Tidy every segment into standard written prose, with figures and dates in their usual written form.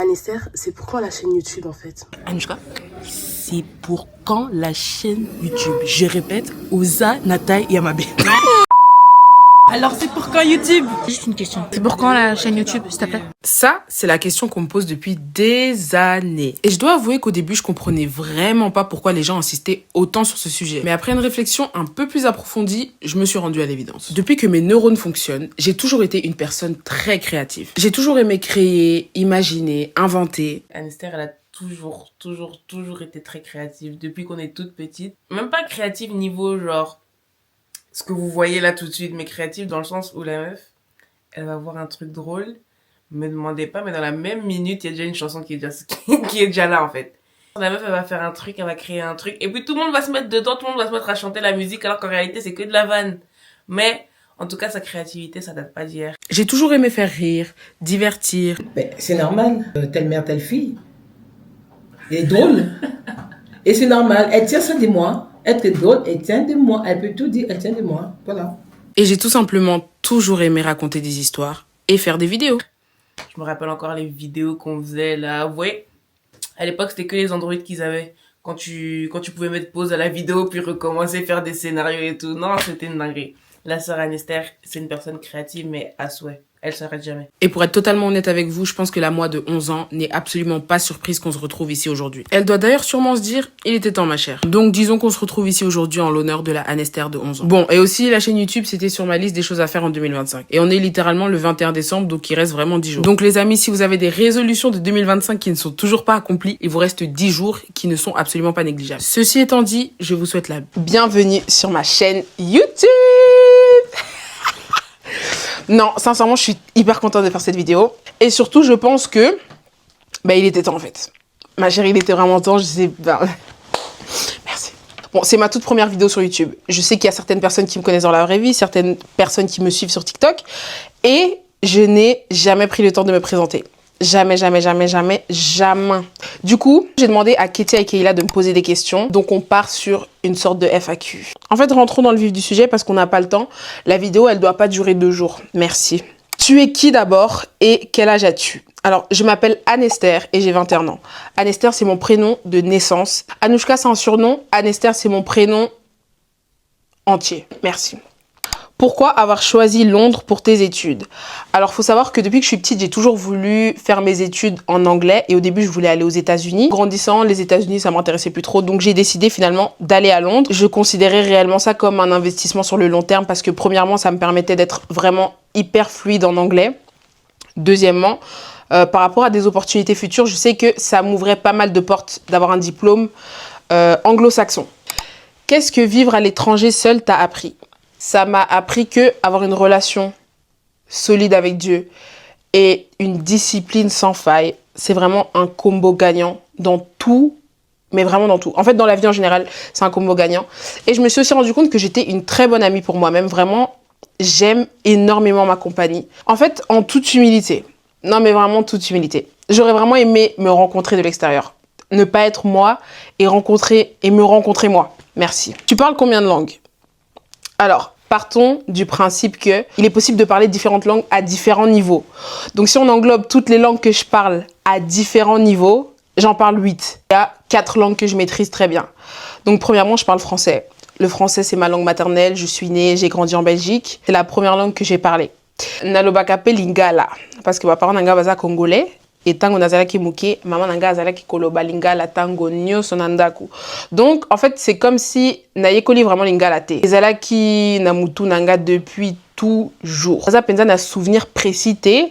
Anester, c'est pour quand la chaîne YouTube en fait? Anouchka, c'est pour quand la chaîne YouTube? Je répète, Oza Natai Yamabe. Alors c'est pour quand YouTube? Juste une question. C'est pour quand la chaîne YouTube, s'il te plaît? Ça, c'est la question qu'on me pose depuis des années. Et je dois avouer qu'au début, je comprenais vraiment pas pourquoi les gens insistaient autant sur ce sujet. Mais après une réflexion un peu plus approfondie, je me suis rendue à l'évidence. Depuis que mes neurones fonctionnent, j'ai toujours été une personne très créative. J'ai toujours aimé créer, imaginer, inventer. Anester, elle a toujours été très créative depuis qu'on est toute petite. Même pas créative niveau genre ce que vous voyez là tout de suite, mais créative dans le sens où la meuf, elle va voir un truc drôle, me demandez pas, mais dans la même minute, il y a déjà une chanson qui est déjà là en fait. La meuf, elle va faire un truc, elle va créer un truc, et puis tout le monde va se mettre dedans, tout le monde va se mettre à chanter la musique, alors qu'en réalité, c'est que de la vanne. Mais, en tout cas, sa créativité, ça date pas d'hier. J'ai toujours aimé faire rire, divertir. Ben, c'est normal, telle mère, telle fille. Elle est drôle. Et c'est normal, elle tient ça de moi. Elle est drôle, elle tient de moi. Elle peut tout dire, elle tient de moi. Voilà. Et j'ai tout simplement toujours aimé raconter des histoires et faire des vidéos. Je me rappelle encore les vidéos qu'on faisait là. Vous voyez, à l'époque, c'était que les Android qu'ils avaient. Quand tu pouvais mettre pause à la vidéo puis recommencer, faire des scénarios et tout. Non, c'était une dinguerie. La sœur Anester, c'est une personne créative, mais à souhait. Elle s'arrête jamais. Et pour être totalement honnête avec vous, je pense que la moi de 11 ans n'est absolument pas surprise qu'on se retrouve ici aujourd'hui. Elle doit d'ailleurs sûrement se dire, il était temps ma chère. Donc disons qu'on se retrouve ici aujourd'hui en l'honneur de la Anester de 11 ans. Bon, et aussi la chaîne YouTube, c'était sur ma liste des choses à faire en 2025. Et on est littéralement le 21 décembre, donc il reste vraiment 10 jours. Donc les amis, si vous avez des résolutions de 2025 qui ne sont toujours pas accomplies, il vous reste 10 jours qui ne sont absolument pas négligeables. Ceci étant dit, je vous souhaite la bienvenue sur ma chaîne YouTube. Non, sincèrement, je suis hyper contente de faire cette vidéo. Et surtout, je pense que... il était temps, en fait. Ma chérie, il était vraiment temps. Je sais... Merci. Bon, c'est ma toute première vidéo sur YouTube. Je sais qu'il y a certaines personnes qui me connaissent dans la vraie vie, certaines personnes qui me suivent sur TikTok. Et je n'ai jamais pris le temps de me présenter. Jamais. Du coup, j'ai demandé à Ketia et Keila de me poser des questions. Donc, on part sur une sorte de FAQ. En fait, rentrons dans le vif du sujet parce qu'on n'a pas le temps. La vidéo, elle doit pas durer 2 jours. Merci. Tu es qui d'abord et quel âge as-tu? Alors, je m'appelle Anester et j'ai 21 ans. Anester, c'est mon prénom de naissance. Anouchka, c'est un surnom. Anester, c'est mon prénom entier. Merci. Pourquoi avoir choisi Londres pour tes études? Alors, faut savoir que depuis que je suis petite, j'ai toujours voulu faire mes études en anglais. Et au début, je voulais aller aux États-Unis. Grandissant, les États-Unis, ça m'intéressait plus trop. Donc, j'ai décidé finalement d'aller à Londres. Je considérais réellement ça comme un investissement sur le long terme parce que premièrement, ça me permettait d'être vraiment hyper fluide en anglais. Deuxièmement, par rapport à des opportunités futures, je sais que ça m'ouvrait pas mal de portes d'avoir un diplôme anglo-saxon. Qu'est-ce que vivre à l'étranger seul t'a appris? Ça m'a appris que avoir une relation solide avec Dieu et une discipline sans faille, c'est vraiment un combo gagnant dans tout, mais vraiment dans tout. En fait, dans la vie en général, c'est un combo gagnant. Et je me suis aussi rendu compte que j'étais une très bonne amie pour moi-même. Vraiment, j'aime énormément ma compagnie. En fait, en toute humilité. Non, mais vraiment toute humilité. J'aurais vraiment aimé me rencontrer de l'extérieur. Ne pas être moi et me rencontrer moi. Merci. Tu parles combien de langues? Alors, partons du principe qu'il est possible de parler différentes langues à différents niveaux. Donc, si on englobe toutes les langues que je parle à différents niveaux, j'en parle 8. Il y a 4 langues que je maîtrise très bien. Donc, premièrement, je parle français. Le français, c'est ma langue maternelle. Je suis née, j'ai grandi en Belgique. C'est la première langue que j'ai parlé. Nalobakape lingala. Parce que ma parent nanga baza congolais. Et tango nazalaki muke, maman nanga azalaki koloba lingala tango nyoso nandaku. Donc, en fait, c'est comme si nayekoli vraiment lingala te. Ezalaki namutu nanga depuis toujours. Ça penza na souvenir précis te,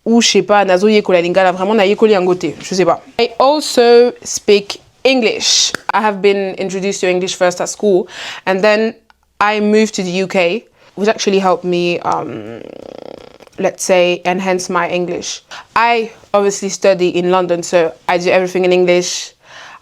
ou je sais pas, nazo yekola lingala, vraiment nayekoli angote, je sais pas. I also speak English. I have been introduced to English first at school, and then I moved to the UK, which actually helped me let's say, enhance my English. I obviously study in London, so I do everything in English.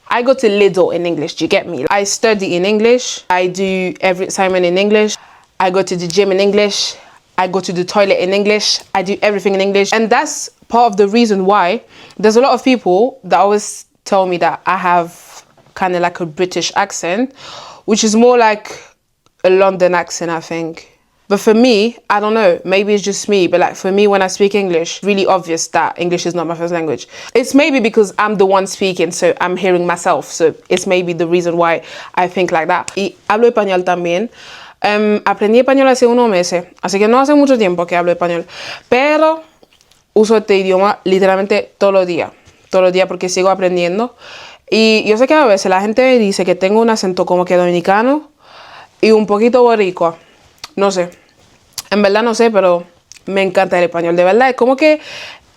I go to Lidl in English, do you get me? I study in English. I do every assignment in English. I go to the gym in English. I go to the toilet in English. I do everything in English. And that's part of the reason why there's a lot of people that always tell me that I have kind of like a British accent, which is more like a London accent, I think. But for me, I don't know, maybe it's just me, but like for me, when I speak English, it's really obvious that English is not my first language. It's maybe because I'm the one speaking, so I'm hearing myself. So it's maybe the reason why I think like that. Y hablo español también. Aprendí español hace unos meses, así que no hace mucho tiempo que hablo español. Pero uso este idioma literalmente todos los días porque sigo aprendiendo. Y yo sé que a veces la gente dice que tengo un acento como que dominicano y un poquito boricua. No sé, en verdad no sé, pero me encanta el español. De verdad, es como que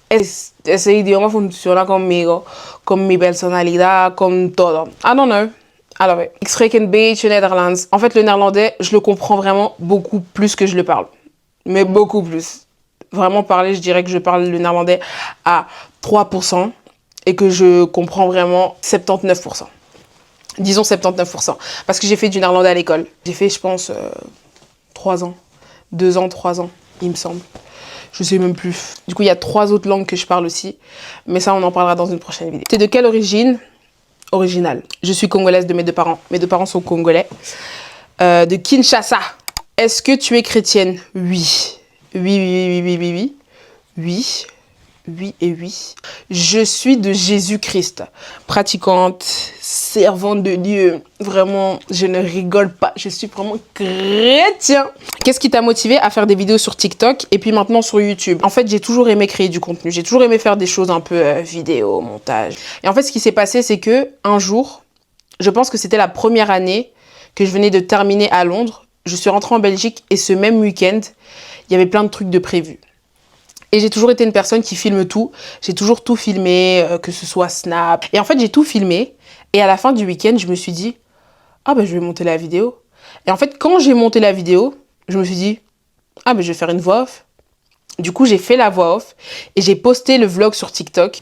ese idioma funciona conmigo, con mi personalidad, con todo. I don't know. I love it. Ik spreek een beetje Nederlands. En fait, le néerlandais, je le comprends vraiment beaucoup plus que je le parle. Mais beaucoup plus. Vraiment parler, je dirais que je parle le néerlandais à 3% et que je comprends vraiment 79%. Disons 79%. Parce que j'ai fait du néerlandais à l'école. J'ai fait, je pense... 3 ans. 2 ans, 3 ans, il me semble. Je sais même plus. Du coup, il y a 3 autres langues que je parle aussi. Mais ça, on en parlera dans une prochaine vidéo. T'es de quelle origine? Originale. Je suis congolaise de mes 2 parents. Mes 2 parents sont congolais. De Kinshasa. Est-ce que tu es chrétienne? Oui. Oui. Oui et oui. Je suis de Jésus-Christ. Pratiquante, servante de Dieu. Vraiment, je ne rigole pas. Je suis vraiment chrétien. Qu'est-ce qui t'a motivé à faire des vidéos sur TikTok et puis maintenant sur YouTube? En fait, j'ai toujours aimé créer du contenu. J'ai toujours aimé faire des choses un peu vidéo, montage. Et en fait, ce qui s'est passé, c'est que un jour, je pense que c'était la première année que je venais de terminer à Londres. Je suis rentrée en Belgique et ce même week-end, il y avait plein de trucs de prévus. Et j'ai toujours été une personne qui filme tout. J'ai toujours tout filmé, que ce soit Snap. Et en fait, j'ai tout filmé. Et à la fin du week-end, je me suis dit, ah ben, je vais monter la vidéo. Et en fait, quand j'ai monté la vidéo, je me suis dit, ah ben, je vais faire une voix off. Du coup, j'ai fait la voix off et j'ai posté le vlog sur TikTok.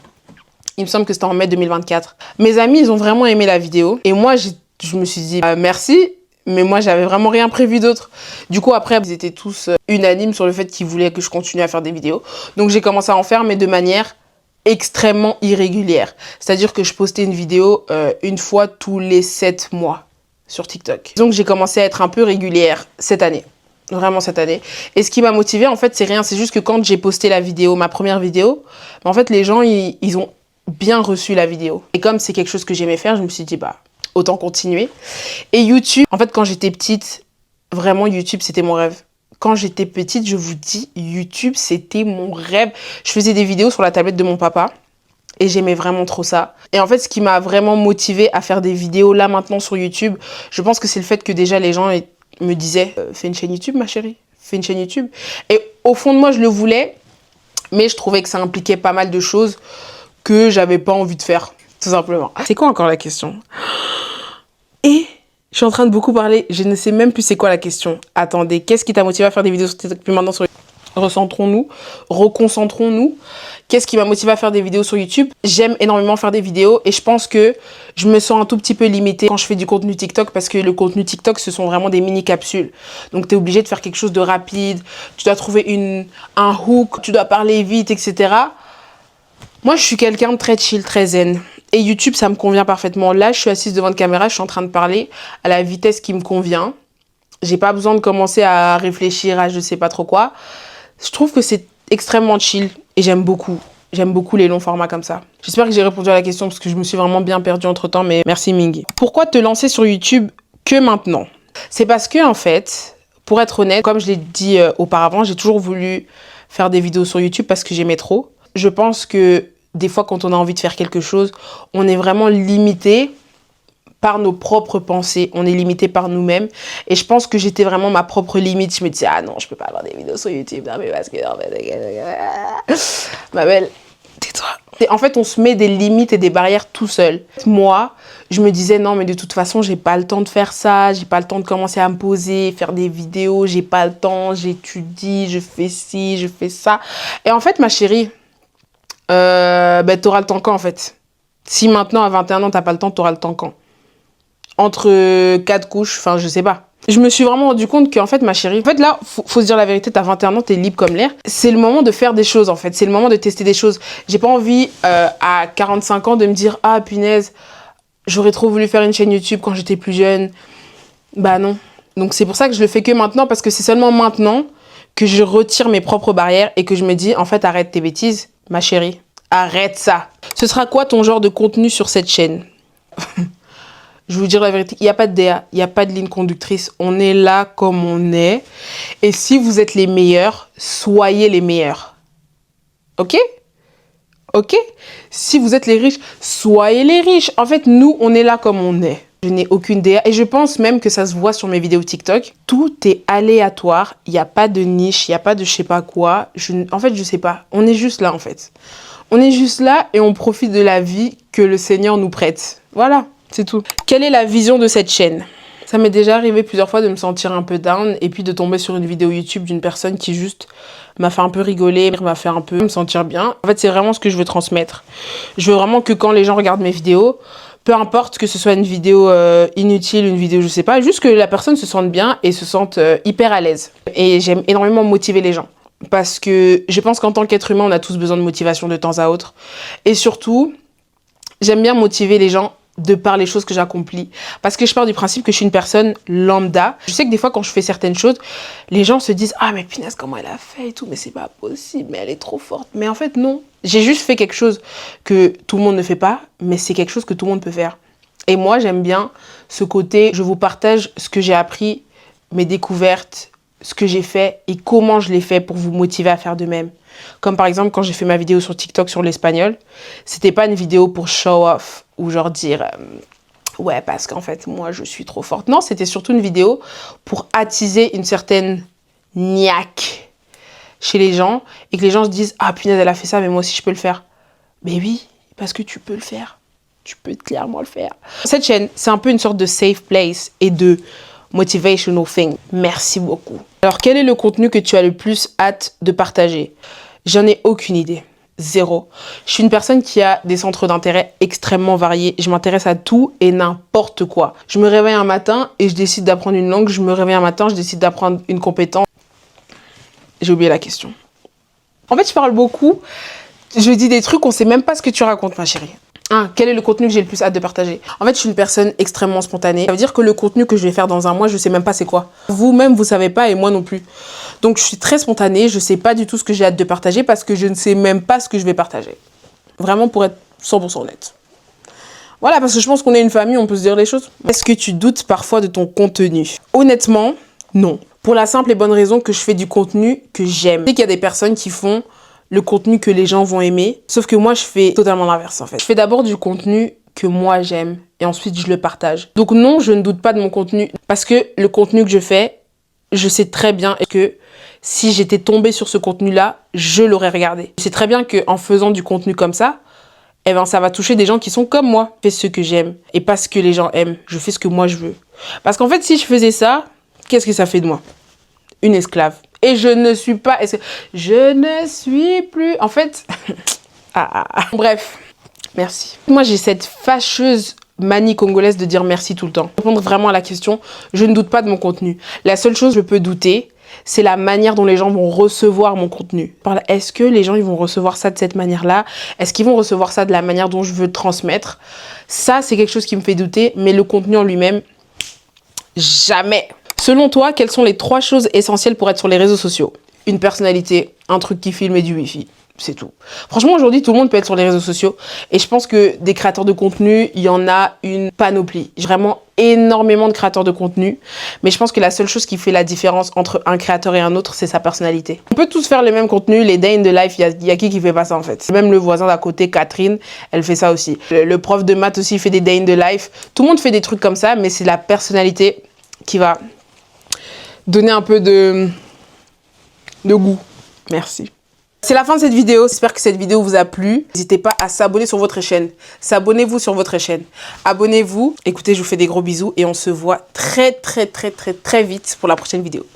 Il me semble que c'était en mai 2024. Mes amis, ils ont vraiment aimé la vidéo. Et moi, je me suis dit, merci. Mais moi, j'avais vraiment rien prévu d'autre. Du coup, après, ils étaient tous unanimes sur le fait qu'ils voulaient que je continue à faire des vidéos. Donc, j'ai commencé à en faire, mais de manière extrêmement irrégulière. C'est-à-dire que je postais une vidéo une fois tous les 7 mois sur TikTok. Donc, j'ai commencé à être un peu régulière cette année. Vraiment cette année. Et ce qui m'a motivée, en fait, c'est rien. C'est juste que quand j'ai posté la vidéo, ma première vidéo, en fait, les gens, ils ont bien reçu la vidéo. Et comme c'est quelque chose que j'aimais faire, je me suis dit, bah... autant continuer. Et YouTube, en fait, quand j'étais petite, vraiment, YouTube, c'était mon rêve. Quand j'étais petite, je vous dis, YouTube, c'était mon rêve. Je faisais des vidéos sur la tablette de mon papa et j'aimais vraiment trop ça. Et en fait, ce qui m'a vraiment motivée à faire des vidéos là, maintenant, sur YouTube, je pense que c'est le fait que déjà, les gens me disaient « Fais une chaîne YouTube, ma chérie. Fais une chaîne YouTube. » Et au fond de moi, je le voulais, mais je trouvais que ça impliquait pas mal de choses que j'avais pas envie de faire, tout simplement. C'est quoi encore la question? Et je suis en train de beaucoup parler, je ne sais même plus c'est quoi la question. Attendez, qu'est-ce qui t'a motivé à faire des vidéos sur TikTok puis maintenant sur YouTube? Recentrons-nous, reconcentrons-nous. Qu'est-ce qui m'a motivé à faire des vidéos sur YouTube? J'aime énormément faire des vidéos et je pense que je me sens un tout petit peu limitée quand je fais du contenu TikTok parce que le contenu TikTok, ce sont vraiment des mini-capsules. Donc, tu es obligé de faire quelque chose de rapide, tu dois trouver un hook, tu dois parler vite, etc. Moi, je suis quelqu'un de très chill, très zen. Et YouTube, ça me convient parfaitement. Là, je suis assise devant une caméra, je suis en train de parler à la vitesse qui me convient. J'ai pas besoin de commencer à réfléchir à je sais pas trop quoi. Je trouve que c'est extrêmement chill et j'aime beaucoup. J'aime beaucoup les longs formats comme ça. J'espère que j'ai répondu à la question parce que je me suis vraiment bien perdue entre temps, mais merci Mingy. Pourquoi te lancer sur YouTube que maintenant? C'est parce que, en fait, pour être honnête, comme je l'ai dit auparavant, j'ai toujours voulu faire des vidéos sur YouTube parce que j'aimais trop. Je pense que des fois, quand on a envie de faire quelque chose, on est vraiment limité par nos propres pensées. On est limité par nous-mêmes. Et je pense que j'étais vraiment ma propre limite. Je me disais, ah non, je peux pas avoir des vidéos sur YouTube. Non, mais parce que... En fait, ma belle, tais-toi. En fait, on se met des limites et des barrières tout seul. Moi, je me disais, non, mais de toute façon, j'ai pas le temps de faire ça. J'ai pas le temps de commencer à me poser, faire des vidéos. J'ai pas le temps, j'étudie, je fais ci, je fais ça. Et en fait, ma chérie... t'auras le temps quand en fait? Si maintenant à 21 ans t'as pas le temps, t'auras le temps quand? Entre 4 couches, enfin je sais pas. Je me suis vraiment rendu compte qu'en fait ma chérie, en fait là, faut se dire la vérité, t'as 21 ans, t'es libre comme l'air. C'est le moment de faire des choses en fait, c'est le moment de tester des choses. J'ai pas envie à 45 ans de me dire ah punaise, j'aurais trop voulu faire une chaîne YouTube quand j'étais plus jeune. Bah non. Donc c'est pour ça que je le fais que maintenant, parce que c'est seulement maintenant que je retire mes propres barrières et que je me dis, en fait, arrête tes bêtises, ma chérie. Arrête ça. Ce sera quoi ton genre de contenu sur cette chaîne? Je vais vous dire la vérité, il n'y a pas de DA, il n'y a pas de ligne conductrice. On est là comme on est. Et si vous êtes les meilleurs, soyez les meilleurs. Ok? Ok? Si vous êtes les riches, soyez les riches. En fait, nous, on est là comme on est. Je n'ai aucune DA. Et je pense même que ça se voit sur mes vidéos TikTok. Tout est aléatoire. Il n'y a pas de niche, il n'y a pas de je sais pas quoi. En fait, je sais pas. On est juste là, en fait. On est juste là et on profite de la vie que le Seigneur nous prête. Voilà. C'est tout. Quelle est la vision de cette chaîne? Ça m'est déjà arrivé plusieurs fois de me sentir un peu down et puis de tomber sur une vidéo YouTube d'une personne qui juste m'a fait un peu rigoler, m'a fait un peu me sentir bien. En fait, c'est vraiment ce que je veux transmettre. Je veux vraiment que quand les gens regardent mes vidéos, peu importe que ce soit une vidéo inutile, une vidéo je sais pas, juste que la personne se sente bien et se sente hyper à l'aise. Et j'aime énormément motiver les gens. Parce que je pense qu'en tant qu'être humain, on a tous besoin de motivation de temps à autre. Et surtout, j'aime bien motiver les gens de par les choses que j'accomplis. Parce que je pars du principe que je suis une personne lambda. Je sais que des fois, quand je fais certaines choses, les gens se disent « Ah, mais punaise, comment elle a fait et tout, mais c'est pas possible, mais elle est trop forte. » Mais en fait, non. J'ai juste fait quelque chose que tout le monde ne fait pas, mais c'est quelque chose que tout le monde peut faire. Et moi, j'aime bien ce côté, je vous partage ce que j'ai appris, mes découvertes, ce que j'ai fait et comment je l'ai fait pour vous motiver à faire de même. Comme par exemple, quand j'ai fait ma vidéo sur TikTok sur l'espagnol, c'était pas une vidéo pour show off ou genre dire ouais, parce qu'en fait, moi, je suis trop forte. Non, c'était surtout une vidéo pour attiser une certaine niaque chez les gens et que les gens se disent ah, punaise, elle a fait ça, mais moi aussi, je peux le faire. Mais oui, parce que tu peux le faire. Tu peux clairement le faire. Cette chaîne, c'est un peu une sorte de safe place et de motivational thing. Merci beaucoup. Alors, quel est le contenu que tu as le plus hâte de partager? J'en ai aucune idée. Zéro. Je suis une personne qui a des centres d'intérêt extrêmement variés. Je m'intéresse à tout et n'importe quoi. Je me réveille un matin et je décide d'apprendre une langue. Je me réveille un matin, je décide d'apprendre une compétence. J'ai oublié la question. En fait, je parle beaucoup. Je dis des trucs, on sait même pas ce que tu racontes, ma chérie. Quel est le contenu que j'ai le plus hâte de partager? En fait, je suis une personne extrêmement spontanée. Ça veut dire que le contenu que je vais faire dans un mois, je sais même pas c'est quoi. Vous-même, vous savez pas et moi non plus. Donc, je suis très spontanée. Je sais pas du tout ce que j'ai hâte de partager parce que je ne sais même pas ce que je vais partager. Vraiment pour être 100% honnête. Voilà, parce que je pense qu'on est une famille, on peut se dire les choses. Est-ce que tu doutes parfois de ton contenu? Honnêtement, non. Pour la simple et bonne raison que je fais du contenu que j'aime. Je sais qu'il y a des personnes qui font le contenu que les gens vont aimer. Sauf que moi, je fais totalement l'inverse, en fait. Je fais d'abord du contenu que moi, j'aime. Et ensuite, je le partage. Donc non, je ne doute pas de mon contenu. Parce que le contenu que je fais, je sais très bien que si j'étais tombée sur ce contenu-là, je l'aurais regardé. Je sais très bien qu'en faisant du contenu comme ça, eh ben, ça va toucher des gens qui sont comme moi. Je fais ce que j'aime. Et pas ce que les gens aiment. Je fais ce que moi, je veux. Parce qu'en fait, si je faisais ça, qu'est-ce que ça fait de moi? Une esclave. Et je ne suis pas... Je ne suis plus... En fait... Bref, merci. Moi, j'ai cette fâcheuse manie congolaise de dire merci tout le temps. Pour répondre vraiment à la question, je ne doute pas de mon contenu. La seule chose que je peux douter, c'est la manière dont les gens vont recevoir mon contenu. Est-ce que les gens ils vont recevoir ça de cette manière-là? Est-ce qu'ils vont recevoir ça de la manière dont je veux le transmettre? Ça, c'est quelque chose qui me fait douter, mais le contenu en lui-même, jamais. Selon toi, quelles sont les 3 choses essentielles pour être sur les réseaux sociaux? Une personnalité, un truc qui filme et du wifi. C'est tout. Franchement, aujourd'hui, tout le monde peut être sur les réseaux sociaux. Et je pense que des créateurs de contenu, il y en a une panoplie. J'ai vraiment énormément de créateurs de contenu. Mais je pense que la seule chose qui fait la différence entre un créateur et un autre, c'est sa personnalité. On peut tous faire le même contenu, les day in the life, il y a qui fait pas ça en fait. Même le voisin d'à côté, Catherine, elle fait ça aussi. Le prof de maths aussi fait des day in the life. Tout le monde fait des trucs comme ça, mais c'est la personnalité qui va donner un peu de goût. Merci. C'est la fin de cette vidéo. J'espère que cette vidéo vous a plu. N'hésitez pas à s'abonner sur votre chaîne. S'abonnez-vous sur votre chaîne. Abonnez-vous. Écoutez, je vous fais des gros bisous et on se voit très vite pour la prochaine vidéo.